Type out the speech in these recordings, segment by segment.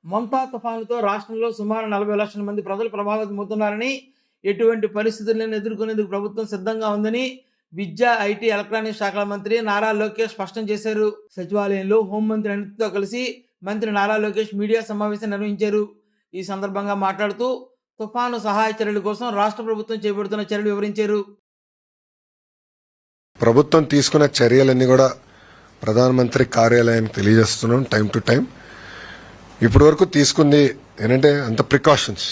మొంతా తుఫానుతో రాష్ట్రంలో సుమారు 40 లక్షల మంది ప్రజలు ప్రభావితమవుతున్నారని, ఎటువంటి పరిస్థితులను ఎదుర్కొనేందుకు ప్రభుత్వం సిద్ధంగా ఉందని విద్య, ఐటీ, ఎలక్ట్రానిక్స్ శాఖల మంత్రి నారా లోకేష్ స్పష్టం చేశారు. సచివాలయంలో హోంమంత్రి అనితతో కలిసి మంత్రి నారా లోకేష్ మీడియా సమావేశం నిర్వహించారు. ఈ సందర్భంగా మాట్లాడుతూ తుఫాను సహాయ చర్యల కోసం రాష్ట్ర ప్రభుత్వం చేపడుతున్న చర్యలు వివరించారు. ప్రభుత్వం తీసుకున్న చర్యలన్నీ కూడా ప్రధానమంత్రి కార్యాలయానికి తెలియజేస్తున్నాం టైం టు టైం. ఇప్పటి వరకు తీసుకుంది ఏంటంటే అంత ప్రికాషన్స్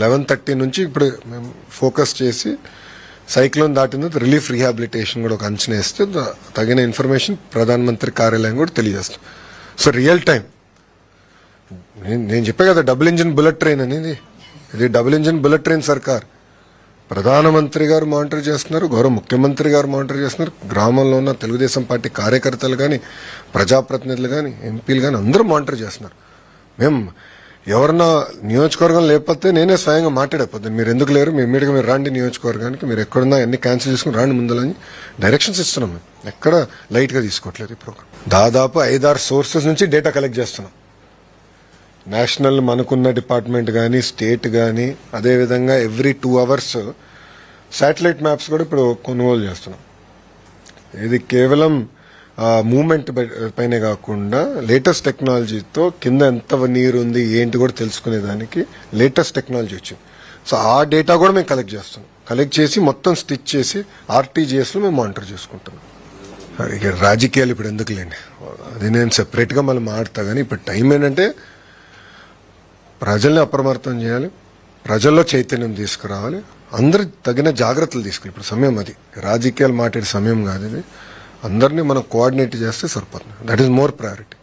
11:30 నుంచి ఇప్పుడు మేము ఫోకస్ చేసి సైక్లోన్ దాటిన రిలీఫ్ రీహాబిలిటేషన్ కూడా ఒక అంచనా వేస్తే తగిన ఇన్ఫర్మేషన్ ప్రధానమంత్రి కార్యాలయం కూడా తెలియజేస్తాం. సో రియల్ టైం నేను చెప్పే కదా డబుల్ ఇంజిన్ బుల్లెట్ ట్రైన్ అనేది, ఇది డబుల్ ఇంజిన్ బుల్లెట్ ట్రైన్ సర్కార్. ప్రధానమంత్రి గారు మానిటర్ చేస్తున్నారు, గౌరవ ముఖ్యమంత్రి గారు మానిటర్ చేస్తున్నారు, గ్రామంలో ఉన్న తెలుగుదేశం పార్టీ కార్యకర్తలు కానీ, ప్రజాప్రతినిధులు కానీ, ఎంపీలు కానీ అందరూ మానిటర్ చేస్తున్నారు. మేము ఎవరన్నా నియోజకవర్గం లేకపోతే నేనే స్వయంగా మాట్లాడకపోతే మీరు ఎందుకు లేరు, మీ ఇమ్మీడియట్గా మీరు రాండి నియోజకవర్గానికి, మీరు ఎక్కడున్నా అన్ని క్యాన్సిల్ చేసుకుని రాండి ముందలని డైరెక్షన్స్ ఇస్తున్నాం. మేము ఎక్కడ లైట్గా తీసుకోవట్లేదు ఈ ప్రోగ్రామ్. దాదాపు 5-6 సోర్సెస్ నుంచి డేటా కలెక్ట్ చేస్తున్నాం. నేషనల్ మనకున్న డిపార్ట్మెంట్ కానీ, స్టేట్ కానీ, అదేవిధంగా ఎవ్రీ 2 hours శాటిలైట్ మ్యాప్స్ కూడా ఇప్పుడు కొనుగోలు చేస్తున్నాం. ఇది కేవలం మూవ్మెంట్ పైనే కాకుండా లేటెస్ట్ టెక్నాలజీతో కింద ఎంత నీరు ఉంది ఏంటి కూడా తెలుసుకునేదానికి లేటెస్ట్ టెక్నాలజీ వచ్చింది. సో ఆ డేటా కూడా మేము కలెక్ట్ చేస్తున్నాం. కలెక్ట్ చేసి మొత్తం స్టిచ్ చేసి ఆర్టీజీఎస్లో మేము మానిటర్ చేసుకుంటున్నాం. ఇక రాజకీయాలు ఇప్పుడు ఎందుకు లేండి, అది నేను సెపరేట్గా మళ్ళీ మాట్లాడతా. కానీ ఇప్పుడు టైం ఏంటంటే ప్రజల్ని అప్రమత్తం చేయాలి, ప్రజల్లో చైతన్యం తీసుకురావాలి, అందరు తగిన జాగ్రత్తలు తీసుకోవాలి. ఇప్పుడు సమయం అది రాజకీయాలు మాట్లాడే సమయం కాదు ఇది. అందరినీ మనం కోఆర్డినేట్ చేస్తే సరిపోతుంది. That is more priority.